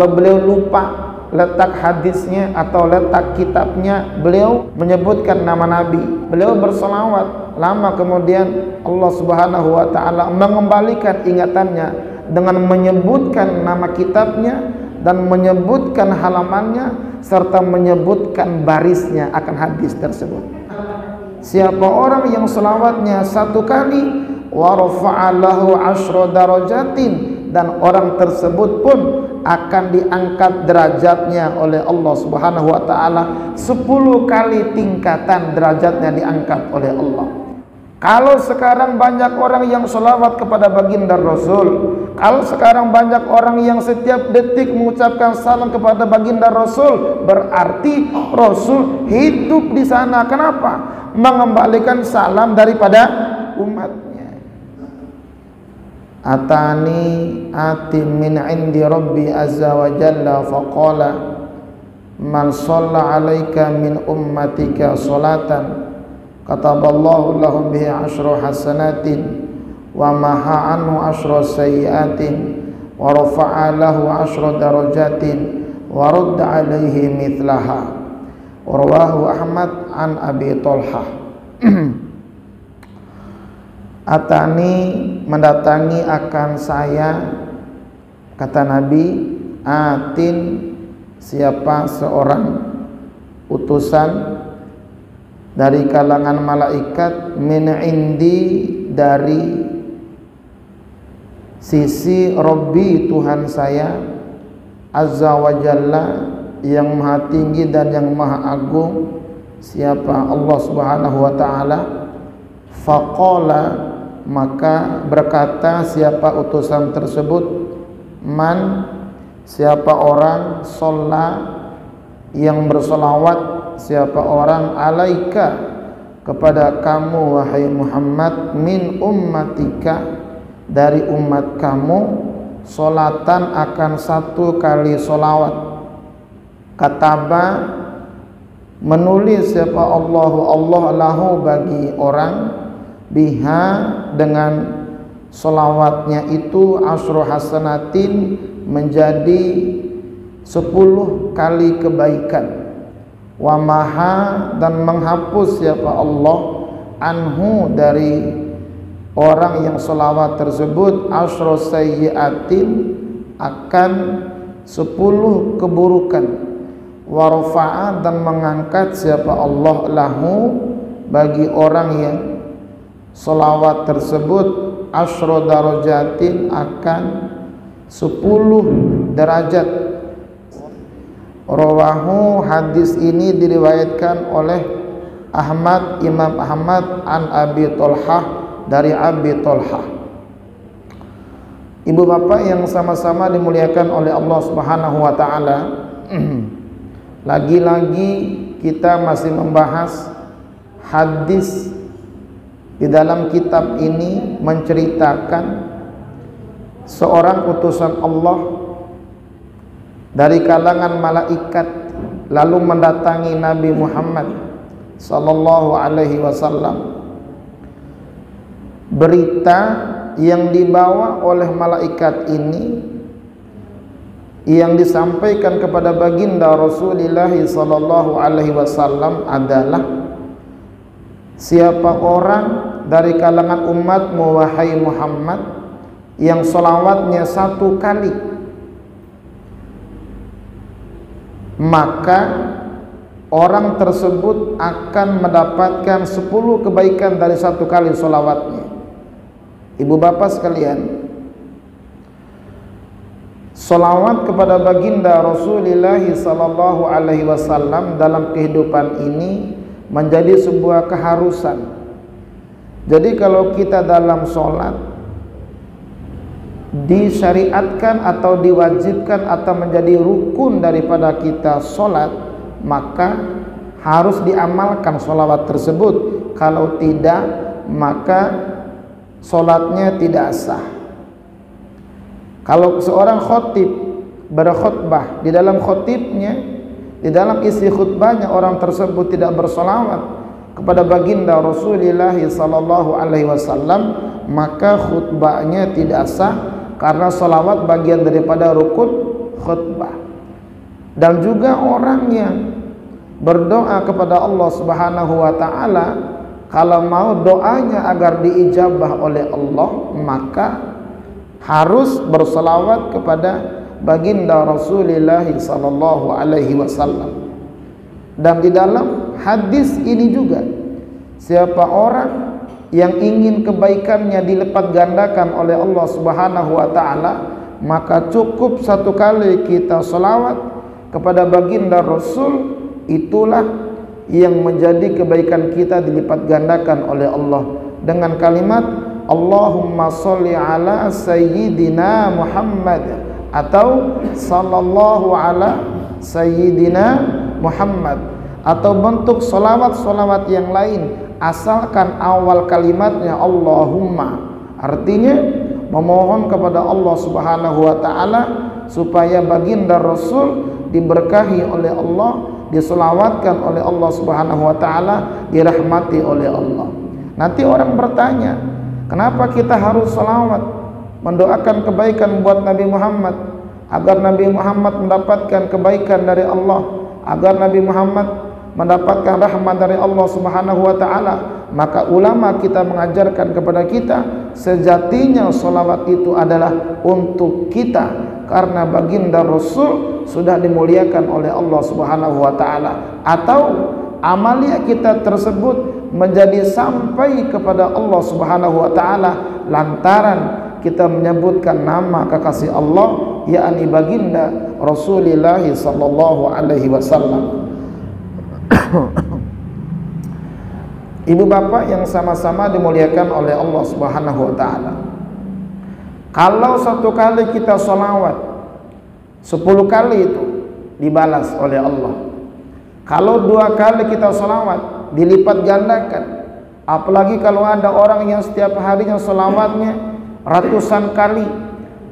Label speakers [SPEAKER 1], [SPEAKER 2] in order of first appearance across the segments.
[SPEAKER 1] Kalau beliau lupa letak hadisnya atau letak kitabnya, beliau menyebutkan nama Nabi, beliau bersolawat, lama kemudian Allah Subhanahu wa ta'ala mengembalikan ingatannya dengan menyebutkan nama kitabnya dan menyebutkan halamannya serta menyebutkan barisnya akan hadis tersebut. Siapa orang yang selawatnya satu kali, wa rafa'alahu 10 darajatin, dan orang tersebut pun akan diangkat derajatnya oleh Allah Subhanahu wa ta'ala 10 kali tingkatan derajatnya diangkat oleh Allah. Kalau sekarang banyak orang yang selawat kepada baginda Rasul, kalau sekarang banyak orang yang setiap detik mengucapkan salam kepada baginda Rasul, berarti Rasul hidup di sana. Kenapa? Mengembalikan salam daripada umatnya. Atani atim min indi rabbi azza wa jalla faqala man shalla alaika min ummatika salatan kataballahu lahum bihi 10 hasanatin wa maha anhu 10 sayyiatin wa rafa'a lahu 10 darajatin wa radda alaihi mithlaha. Rawahu Ahmad an Abi Thalhah. Atani, mendatangi akan saya, kata Nabi, atin, siapa seorang utusan dari kalangan malaikat, min indi, dari sisi Rabbi, Tuhan saya, azza wa jalla, yang maha tinggi dan yang maha agung. Siapa? Allah Subhanahu wa ta'ala. Faqala, maka berkata siapa utusan tersebut, man, siapa orang, sholla, yang bersolawat, siapa orang, alaika, kepada kamu wahai Muhammad, min ummatika, dari umat kamu, solatan akan 1 kali solawat. Kataba, menulis siapa Allah lahu, bagi orang, biha, dengan solawatnya itu, 10 hasanatin, menjadi 10 kali kebaikan. Wa maha, dan menghapus siapa Allah, anhu, dari orang yang solawat tersebut, 10 sayyiatin, akan 10 keburukan. Wa rafa'a, dan mengangkat siapa Allah lahu, bagi orang yang solawat tersebut, 10 darajatin, akan 10 derajat. Rawahu, hadis ini diriwayatkan oleh Ahmad, Imam Ahmad, an Abi Thalhah, dari Abi Thalhah. Ibu bapak yang sama-sama dimuliakan oleh Allah Subhanahu wa ta'ala, lagi-lagi kita masih membahas hadis di dalam kitab ini, menceritakan seorang utusan Allah dari kalangan malaikat lalu mendatangi Nabi Muhammad sallallahu alaihi wasallam. Berita yang dibawa oleh malaikat ini, yang disampaikan kepada baginda Rasulullah sallallahu alaihi wasallam adalah, siapa orang dari kalangan umatmu wahai Muhammad yang solawatnya 1 kali, maka orang tersebut akan mendapatkan 10 kebaikan dari 1 kali solawatnya. Ibu bapak sekalian, solawat kepada baginda Rasulullah sallallahu alaihi wasallam dalam kehidupan ini menjadi sebuah keharusan. Jadi kalau kita dalam sholat disyariatkan atau diwajibkan atau menjadi rukun daripada kita sholat, maka harus diamalkan sholawat tersebut. Kalau tidak, maka sholatnya tidak sah. Kalau seorang khotib berkhutbah, di dalam khotibnya, di dalam isi khutbahnya orang tersebut tidak bersolawat kepada baginda Rasulullah sallallahu alaihi wasallam, maka khutbahnya tidak sah, karena solawat bagian daripada rukun khutbah. Dan juga orang yang berdoa kepada Allah Subhanahu wa taala, kalau mau doanya agar diijabah oleh Allah, maka harus berselawat kepada baginda Rasulullah sallallahu alaihi wasallam. Dan di dalam hadis ini juga, siapa orang yang ingin kebaikannya dilipat gandakan oleh Allah Subhanahu wa taala, maka cukup satu kali kita selawat kepada baginda Rasul, itulah yang menjadi kebaikan kita dilipat gandakan oleh Allah dengan kalimat Allahumma sholli ala sayyidina Muhammad atau sallallahu ala sayyidina Muhammad, atau bentuk solawat-solawat yang lain, asalkan awal kalimatnya Allahumma, artinya memohon kepada Allah Subhanahu wa taala supaya baginda Rasul diberkahi oleh Allah, diselawatkan oleh Allah Subhanahu wa taala, dirahmati oleh Allah. Nanti orang bertanya, kenapa kita harus selawat, mendoakan kebaikan buat Nabi Muhammad, agar Nabi Muhammad mendapatkan kebaikan dari Allah, agar Nabi Muhammad mendapatkan rahmat dari Allah Subhanahu wa taala. Maka ulama kita mengajarkan kepada kita, sejatinya salawat itu adalah untuk kita, karena baginda Rasul sudah dimuliakan oleh Allah Subhanahu wa taala, atau amalia kita tersebut menjadi sampai kepada Allah Subhanahu wa taala lantaran kita menyebutkan nama kekasih Allah, yakni baginda Rasulullah sallallahu alaihi wasallam. Ibu bapak yang sama-sama dimuliakan oleh Allah Subhanahu wa taala, kalau satu kali kita sholawat, 10 kali itu dibalas oleh Allah. Kalau 2 kali kita sholawat, dilipat gandakan. Apalagi kalau ada orang yang setiap harinya sholawatnya ratusan kali,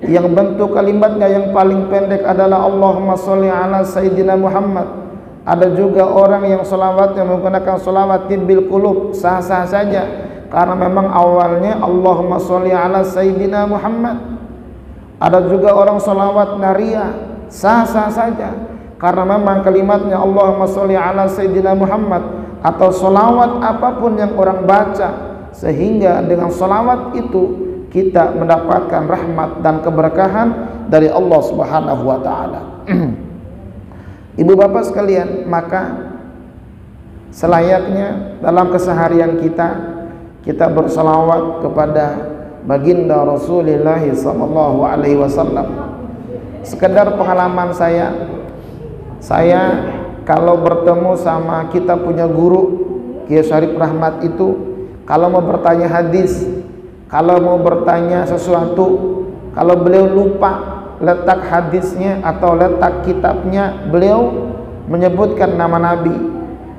[SPEAKER 1] yang bentuk kalimatnya yang paling pendek adalah Allahumma sholli ala sayyidina Muhammad. Ada juga orang yang sholawatnya menggunakan sholawat tibbil qulub, sah-sah saja, karena memang awalnya Allahumma sholli ala sayyidina Muhammad. Ada juga orang sholawat nariyah, sah-sah saja, karena memang kalimatnya Allahumma sholli ala sayyidina Muhammad, atau sholawat apapun yang orang baca, sehingga dengan sholawat itu kita mendapatkan rahmat dan keberkahan dari Allah Subhanahu wa taala. Ibu bapak sekalian, maka selayaknya dalam keseharian kita berselawat kepada baginda Rasulullah sallallahu alaihi wasallam. Sekedar pengalaman saya kalau bertemu sama kita punya guru Kiai Syarif Rahmat itu, kalau mau bertanya hadis, kalau mau bertanya sesuatu, kalau beliau lupa letak hadisnya atau letak kitabnya, beliau menyebutkan nama Nabi,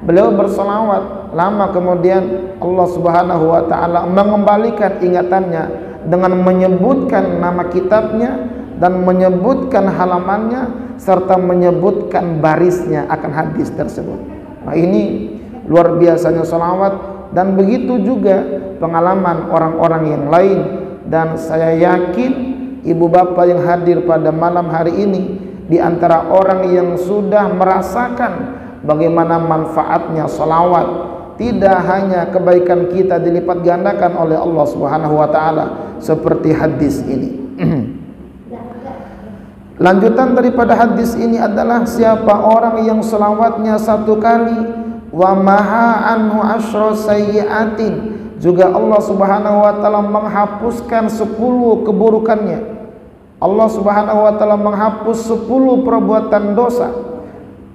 [SPEAKER 1] beliau berselawat, lama kemudian Allah Subhanahu wa taala mengembalikan ingatannya dengan menyebutkan nama kitabnya dan menyebutkan halamannya serta menyebutkan barisnya akan hadis tersebut. Nah, ini luar biasanya selawat, dan begitu juga pengalaman orang-orang yang lain. Dan saya yakin ibu bapak yang hadir pada malam hari ini di antara orang yang sudah merasakan bagaimana manfaatnya salawat. Tidak hanya kebaikan kita dilipat gandakan oleh Allah Subhanahu wa taala seperti hadis ini. Lanjutan daripada hadis ini adalah siapa orang yang salawatnya 1 kali wa maha anhu asyra sayyiatin, juga Allah Subhanahu wa taala menghapuskan 10 keburukannya. Allah Subhanahu wa taala menghapus 10 perbuatan dosa.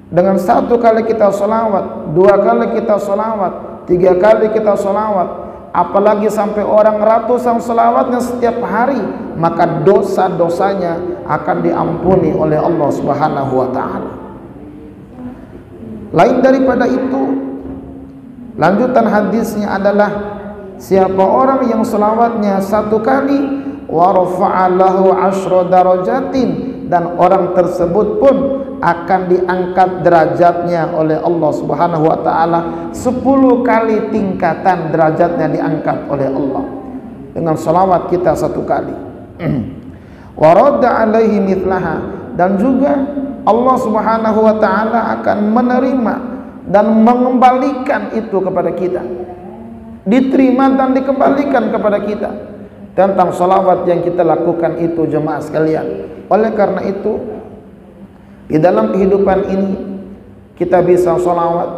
[SPEAKER 1] Dengan 1 kali kita sholawat, 2 kali kita sholawat, 3 kali kita sholawat, apalagi sampai orang ratusan sholawatnya setiap hari, maka dosa-dosanya akan diampuni oleh Allah Subhanahu wa taala. Lain daripada itu, lanjutan hadisnya adalah siapa orang yang sholawatnya 1 kali wa rafa'alahu 10 darajatin, dan orang tersebut pun akan diangkat derajatnya oleh Allah Subhanahu wa taala 10 kali tingkatan derajatnya diangkat oleh Allah dengan salawat kita 1 kali. Wa radda alaihi mithlaha, dan juga Allah Subhanahu wa taala akan menerima dan mengembalikan itu kepada kita, diterima dan dikembalikan kepada kita tentang salawat yang kita lakukan itu, jemaah sekalian. Oleh karena itu, di dalam kehidupan ini kita bisa salawat,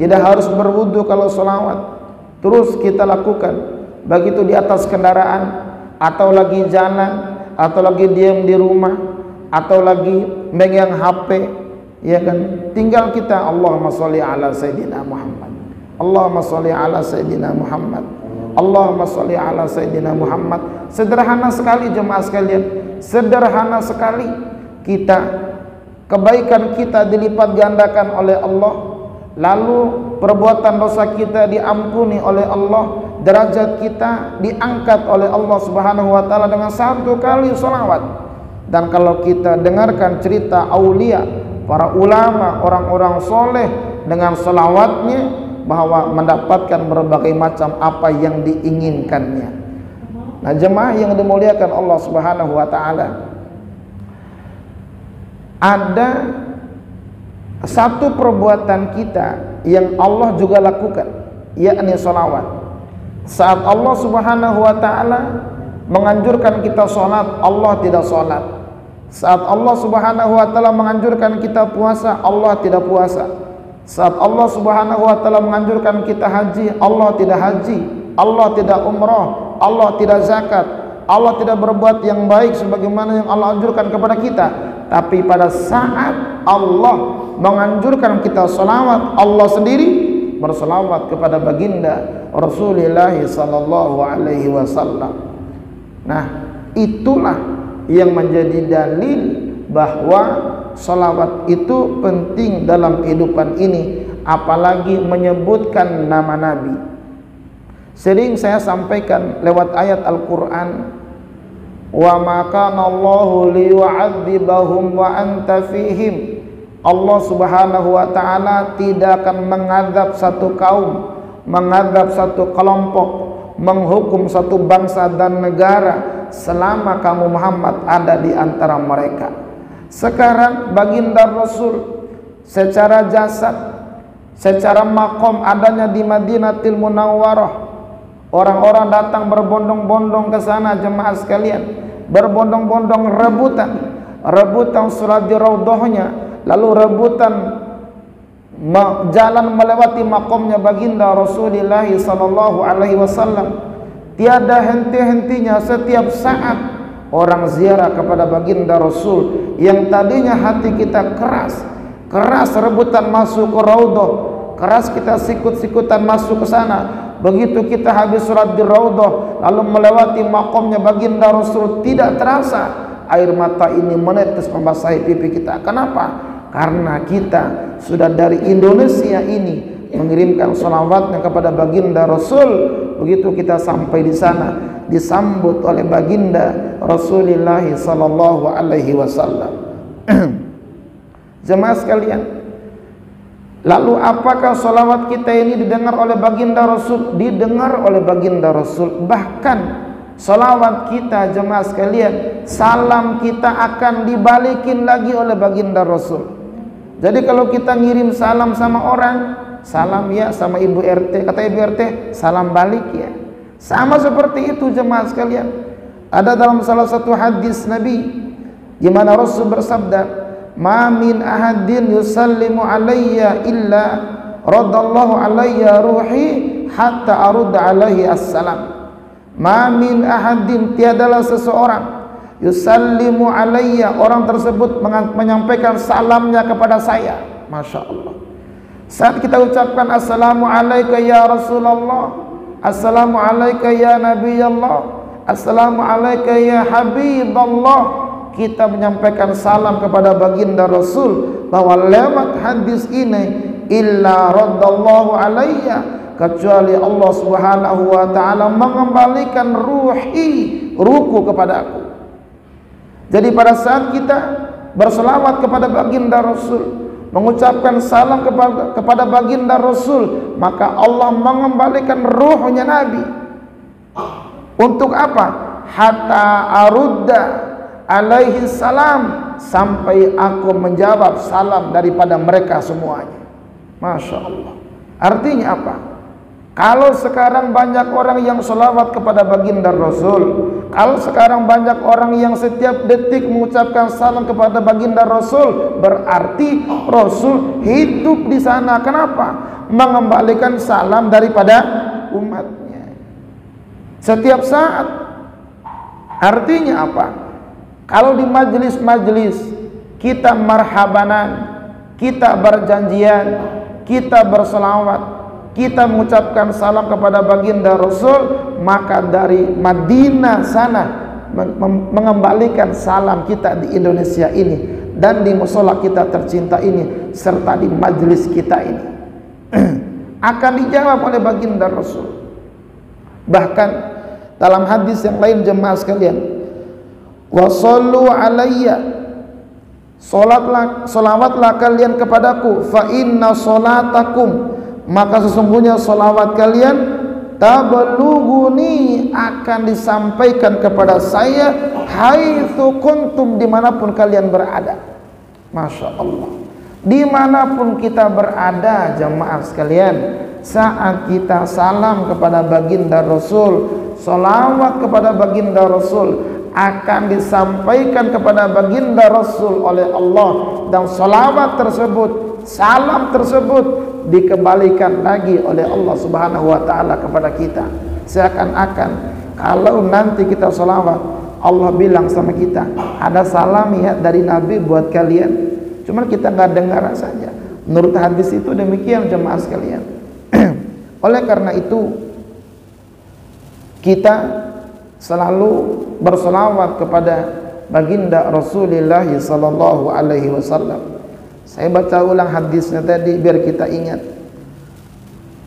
[SPEAKER 1] tidak harus berwudu kalau salawat, terus kita lakukan, begitu di atas kendaraan, atau lagi jalan, atau lagi diam di rumah, atau lagi megang HP, ya kan? Tinggal kita Allahumma sholli ala Sayyidina Muhammad, Allahumma sholli ala Sayyidina Muhammad, Allahumma sholli ala Sayyidina Muhammad. Sederhana sekali jemaah sekalian, sederhana sekali. Kebaikan kita dilipat gandakan oleh Allah, lalu perbuatan dosa kita diampuni oleh Allah, derajat kita diangkat oleh Allah Subhanahu wa taala dengan satu kali sholawat. Dan kalau kita dengarkan cerita aulia, para ulama, orang-orang soleh dengan sholawatnya, bahwa mendapatkan berbagai macam apa yang diinginkannya. Nah, jemaah yang dimuliakan Allah Subhanahu wa taala, ada satu perbuatan kita yang Allah juga lakukan, yakni sholawat. Saat Allah Subhanahu wa taala menganjurkan kita sholat, Allah tidak sholat. Saat Allah Subhanahu wa taala menganjurkan kita puasa, Allah tidak puasa. Saat Allah Subhanahu wa taala menganjurkan kita haji, Allah tidak haji. Allah tidak umrah, Allah tidak zakat, Allah tidak berbuat yang baik sebagaimana yang Allah anjurkan kepada kita. Tapi pada saat Allah menganjurkan kita salawat, Allah sendiri bersalawat kepada baginda Rasulullah sallallahu alaihi wasallam. Nah, itulah yang menjadi dalil bahwa salawat itu penting dalam kehidupan ini, apalagi menyebutkan nama Nabi. Sering saya sampaikan lewat ayat Al-Quran, wa ma kana Allahu liyu'adzibahum wa anta fihim. Allah Subhanahu wa taala tidak akan mengadab satu kaum, mengadab satu kelompok, menghukum satu bangsa dan negara selama kamu Muhammad ada di antara mereka. Sekarang baginda Rasul secara jasad, secara maqam adanya di Madinatul Munawwarah, orang-orang datang berbondong-bondong ke sana, jemaah sekalian, berbondong-bondong rebutan sholat di raudhahnya, lalu rebutan jalan melewati makomnya baginda Rasulullah sallallahu alaihi wasallam. Tiada henti-hentinya, setiap saat orang ziarah kepada baginda Rasul. Yang tadinya hati kita keras rebutan masuk ke raudhah, keras kita sikut-sikutan masuk ke sana. Begitu kita habis sholat di raudhah lalu melewati makomnya baginda Rasul, tidak terasa air mata ini menetes membasahi pipi kita. Kenapa? Karena kita sudah dari Indonesia ini mengirimkan sholawatnya kepada baginda Rasul. Begitu kita sampai di sana, disambut oleh baginda Rasulullah sallallahu alaihi wasallam. Jemaah sekalian, lalu apakah sholawat kita ini didengar oleh baginda Rasul? Didengar oleh baginda Rasul. Bahkan sholawat kita, jemaah sekalian, salam kita akan dibalikin lagi oleh baginda Rasul. Jadi kalau kita ngirim salam sama orang, salam ya sama Ibu RT, kata Ibu RT, salam balik ya. Sama seperti itu jemaah sekalian. Ada dalam salah satu hadis Nabi di mana Rasul bersabda, "Ma min ahadin yusallimu alayya illa radallahu alayya ruhi hatta arudda alaihi assalam." Ma min ahadin, tiadalah seseorang, yusallimu alayya, orang tersebut menyampaikan salamnya kepada saya. Masya Allah. Saat kita ucapkan assalamu alayka ya Rasulullah, assalamu alayka ya Nabi Allah, assalamu alayka ya Habiballah, kita menyampaikan salam kepada baginda Rasul, bahwa lewat hadis ini illa raddallahu alayya, kecuali Allah Subhanahu wa taala mengembalikan ruhku kepada aku. Jadi pada saat kita berselawat kepada baginda Rasul, mengucapkan salam kepada baginda Rasul, maka Allah mengembalikan ruhnya Nabi. Untuk apa? Hatta arudda alaihi salam, sampai aku menjawab salam daripada mereka semuanya. Masya Allah. Artinya apa? Kalau sekarang banyak orang yang selawat kepada baginda Rasul, kalau sekarang banyak orang yang setiap detik mengucapkan salam kepada baginda Rasul, berarti Rasul hidup di sana. Kenapa? Mengembalikan salam daripada umatnya setiap saat. Artinya apa? Kalau di majelis-majelis kita marhabanan, kita berjanjian, kita berselawat, kita mengucapkan salam kepada baginda Rasul, maka dari Madinah sana mengembalikan salam kita di Indonesia ini dan di musola kita tercinta ini serta di majelis kita ini akan dijawab oleh baginda Rasul. Bahkan dalam hadis yang lain, jemaah sekalian, wa shollu alayya, salawatlah kalian kepadaku, fa inna sholatakum, maka sesungguhnya salawat kalian tablughuni, akan disampaikan kepada saya haitsu kuntum, dimanapun kalian berada. Masya Allah. Dimanapun kita berada, jemaah sekalian, saat kita salam kepada baginda Rasul, salawat kepada baginda Rasul, akan disampaikan kepada baginda Rasul oleh Allah, dan salawat tersebut, salam tersebut dikembalikan lagi oleh Allah Subhanahu wa ta'ala kepada kita. Seakan-akan kalau nanti kita salawat, Allah bilang sama kita, ada salam ya dari Nabi buat kalian, cuma kita nggak dengar saja. Menurut hadis itu demikian, jemaah sekalian. Oleh karena itu kita selalu berselawat kepada baginda Rasulullah sallallahu alaihi wasallam. Saya baca ulang hadisnya tadi biar kita ingat.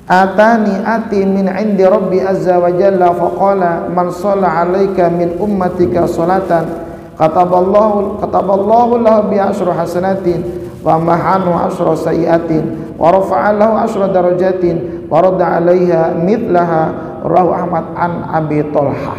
[SPEAKER 1] Atani ati min indi rabbi azza wa jalla faqala man shalla alaika min ummatika salatan kataballahu lahu bi asyri hasanatin wa mahanu asyra sayiatin wa rafa'a lahu asyra darajatin wa radda alaiha mithlaha rawahu Ahmad an Abi Thalhah.